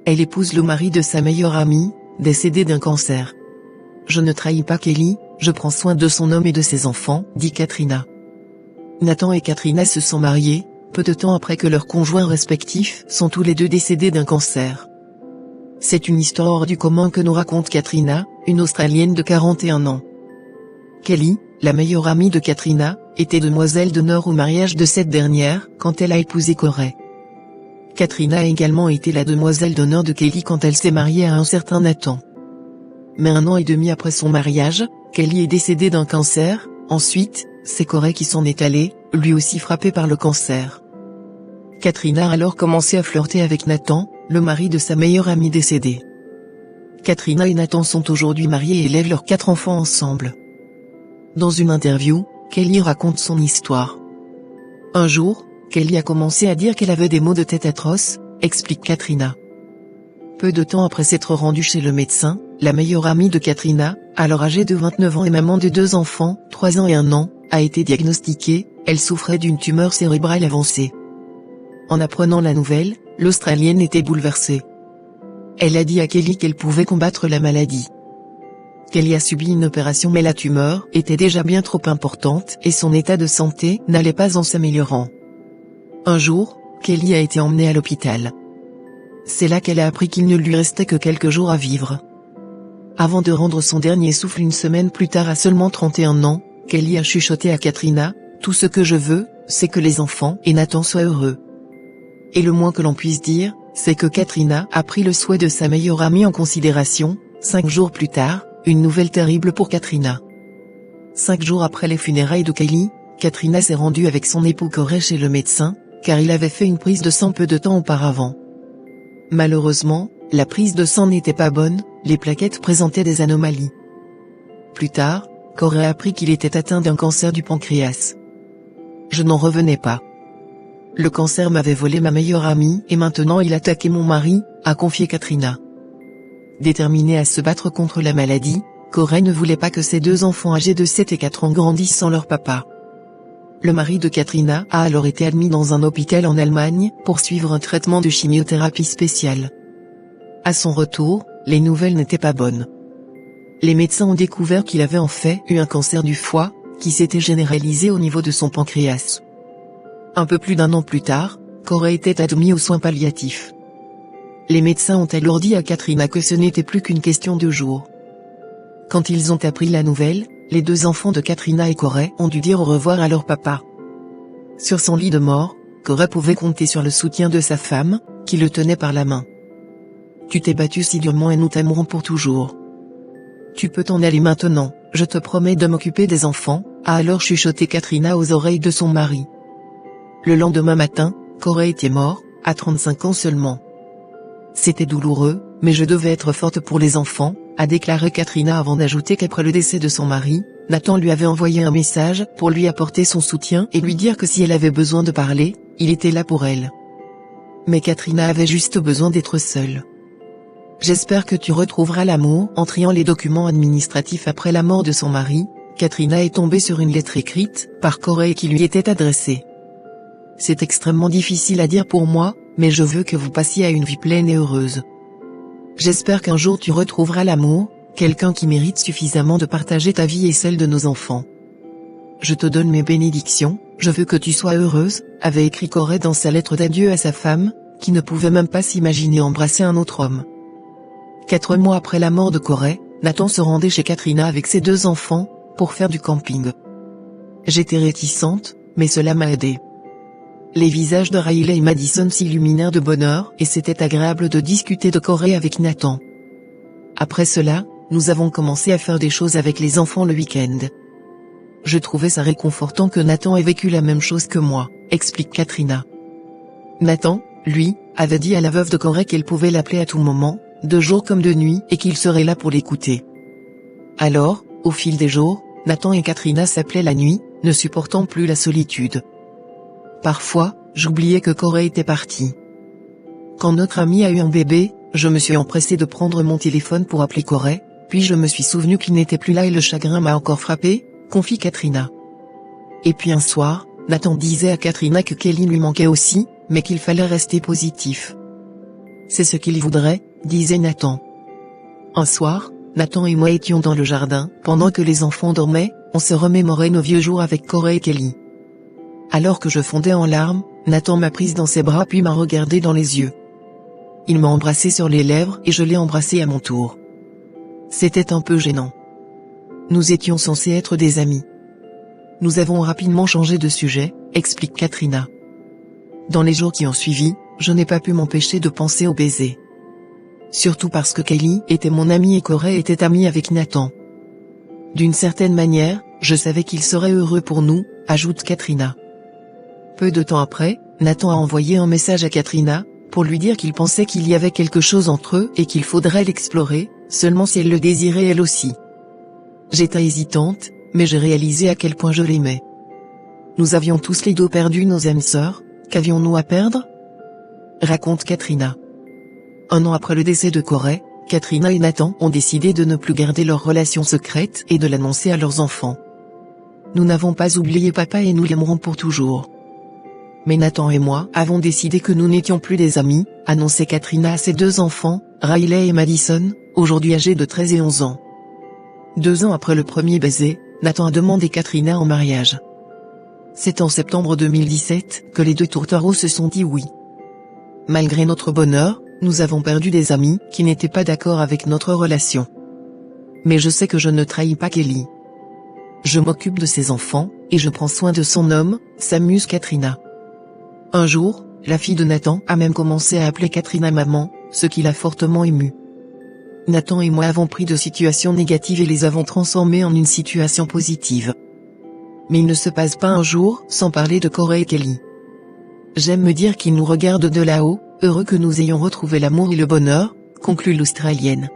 elle épouse le mari de sa meilleure amie, décédé d'un cancer. Je ne trahis pas Kelly, je prends soin de son homme et de ses enfants, dit Katrina. Nathan et Katrina se sont mariés, peu de temps après que leurs conjoints respectifs sont tous les deux décédés d'un cancer. C'est une histoire hors du commun que nous raconte Katrina, une Australienne de 41 ans. Kelly, la meilleure amie de Katrina, était demoiselle d'honneur au mariage de cette dernière, quand elle a épousé Corey. Katrina a également été la demoiselle d'honneur de Kelly quand elle s'est mariée à un certain Nathan. Mais 1 an et demi après son mariage, Kelly est décédée d'un cancer, ensuite, c'est Corey qui s'en est allé, lui aussi frappé par le cancer. Katrina a alors commencé à flirter avec Nathan, le mari de sa meilleure amie décédée. Katrina et Nathan sont aujourd'hui mariés et élèvent leurs 4 enfants ensemble. Dans une interview, Kelly raconte son histoire. Un jour, Kelly a commencé à dire qu'elle avait des maux de tête atroces, explique Katrina. Peu de temps après s'être rendue chez le médecin, la meilleure amie de Katrina, alors âgée de 29 ans et maman de 2 enfants, 3 ans et 1 an, a été diagnostiquée, elle souffrait d'une tumeur cérébrale avancée. En apprenant la nouvelle, l'Australienne était bouleversée. Elle a dit à Kelly qu'elle pouvait combattre la maladie. Kelly a subi une opération mais la tumeur était déjà bien trop importante et son état de santé n'allait pas en s'améliorant. Un jour, Kelly a été emmenée à l'hôpital. C'est là qu'elle a appris qu'il ne lui restait que quelques jours à vivre. Avant de rendre son dernier souffle 1 semaine plus tard à seulement 31 ans, Kelly a chuchoté à Katrina, « Tout ce que je veux, c'est que les enfants et Nathan soient heureux. » Et le moins que l'on puisse dire, c'est que Katrina a pris le souhait de sa meilleure amie en considération. 5 jours plus tard, une nouvelle terrible pour Katrina. 5 jours après les funérailles de Kelly, Katrina s'est rendue avec son époux Corey chez le médecin, car il avait fait une prise de sang peu de temps auparavant. Malheureusement, la prise de sang n'était pas bonne, les plaquettes présentaient des anomalies. Plus tard, Corey a appris qu'il était atteint d'un cancer du pancréas. Je n'en revenais pas. Le cancer m'avait volé ma meilleure amie et maintenant il attaquait mon mari, a confié Katrina. Déterminée à se battre contre la maladie, Corey ne voulait pas que ses 2 enfants âgés de 7 et 4 ans grandissent sans leur papa. Le mari de Katrina a alors été admis dans un hôpital en Allemagne pour suivre un traitement de chimiothérapie spéciale. À son retour, les nouvelles n'étaient pas bonnes. Les médecins ont découvert qu'il avait en fait eu un cancer du foie, qui s'était généralisé au niveau de son pancréas. Un peu plus d'1 an plus tard, Corey était admis aux soins palliatifs. Les médecins ont alors dit à Katrina que ce n'était plus qu'une question de jours. Quand ils ont appris la nouvelle, les 2 enfants de Katrina et Corey ont dû dire au revoir à leur papa. Sur son lit de mort, Corey pouvait compter sur le soutien de sa femme, qui le tenait par la main. « Tu t'es battu si durement et nous t'aimerons pour toujours. Tu peux t'en aller maintenant, je te promets de m'occuper des enfants », a alors chuchoté Katrina aux oreilles de son mari. Le lendemain matin, Corey était mort, à 35 ans seulement. C'était douloureux, mais je devais être forte pour les enfants, a déclaré Katrina avant d'ajouter qu'après le décès de son mari, Nathan lui avait envoyé un message pour lui apporter son soutien et lui dire que si elle avait besoin de parler, il était là pour elle. Mais Katrina avait juste besoin d'être seule. J'espère que tu retrouveras l'amour. En triant les documents administratifs après la mort de son mari, Katrina est tombée sur une lettre écrite par Corey qui lui était adressée. C'est extrêmement difficile à dire pour moi, mais je veux que vous passiez à une vie pleine et heureuse. J'espère qu'un jour tu retrouveras l'amour, quelqu'un qui mérite suffisamment de partager ta vie et celle de nos enfants. Je te donne mes bénédictions, je veux que tu sois heureuse, avait écrit Corey dans sa lettre d'adieu à sa femme, qui ne pouvait même pas s'imaginer embrasser un autre homme. 4 mois après la mort de Corey, Nathan se rendait chez Katrina avec ses 2 enfants, pour faire du camping. J'étais réticente, mais cela m'a aidée. Les visages de Riley et Madison s'illuminèrent de bonheur et c'était agréable de discuter de Corey avec Nathan. Après cela, nous avons commencé à faire des choses avec les enfants le week-end. Je trouvais ça réconfortant que Nathan ait vécu la même chose que moi, explique Katrina. Nathan, lui, avait dit à la veuve de Corey qu'elle pouvait l'appeler à tout moment, de jour comme de nuit et qu'il serait là pour l'écouter. Alors, au fil des jours, Nathan et Katrina s'appelaient la nuit, ne supportant plus la solitude. Parfois, j'oubliais que Corey était parti. Quand notre ami a eu un bébé, je me suis empressée de prendre mon téléphone pour appeler Corey, puis je me suis souvenu qu'il n'était plus là et le chagrin m'a encore frappé, confie Katrina. Et puis un soir, Nathan disait à Katrina que Kelly lui manquait aussi, mais qu'il fallait rester positif. c'est ce qu'il voudrait, disait Nathan. Un soir, Nathan et moi étions dans le jardin, pendant que les enfants dormaient, on se remémorait nos vieux jours avec Corey et Kelly. Alors que je fondais en larmes, Nathan m'a prise dans ses bras puis m'a regardé dans les yeux. Il m'a embrassé sur les lèvres et je l'ai embrassé à mon tour. C'était un peu gênant. Nous étions censés être des amis. Nous avons rapidement changé de sujet, explique Katrina. Dans les jours qui ont suivi, je n'ai pas pu m'empêcher de penser au baiser. Surtout parce que Kelly était mon amie et Corey était ami avec Nathan. D'une certaine manière, je savais qu'il serait heureux pour nous, ajoute Katrina. Peu de temps après, Nathan a envoyé un message à Katrina, pour lui dire qu'il pensait qu'il y avait quelque chose entre eux et qu'il faudrait l'explorer, seulement si elle le désirait elle aussi. J'étais hésitante, mais j'ai réalisé à quel point je l'aimais. Nous avions tous les deux perdu nos âmes sœurs, qu'avions-nous à perdre ? Raconte Katrina. 1 an après le décès de Corey, Katrina et Nathan ont décidé de ne plus garder leur relation secrète et de l'annoncer à leurs enfants. Nous n'avons pas oublié papa et nous l'aimerons pour toujours. Mais Nathan et moi avons décidé que nous n'étions plus des amis, annonçait Katrina à ses 2 enfants, Riley et Madison, aujourd'hui âgés de 13 et 11 ans. 2 ans après le premier baiser, Nathan a demandé Katrina en mariage. C'est en septembre 2017 que les 2 tourtereaux se sont dit oui. Malgré notre bonheur, nous avons perdu des amis qui n'étaient pas d'accord avec notre relation. Mais je sais que je ne trahis pas Kelly. Je m'occupe de ses enfants, et je prends soin de son homme, s'amuse Katrina. Un jour, la fille de Nathan a même commencé à appeler Katrina maman, ce qui l'a fortement émue. Nathan et moi avons pris de situations négatives et les avons transformées en une situation positive. Mais il ne se passe pas un jour sans parler de Corey et Kelly. J'aime me dire qu'ils nous regardent de là-haut, heureux que nous ayons retrouvé l'amour et le bonheur, conclut l'Australienne.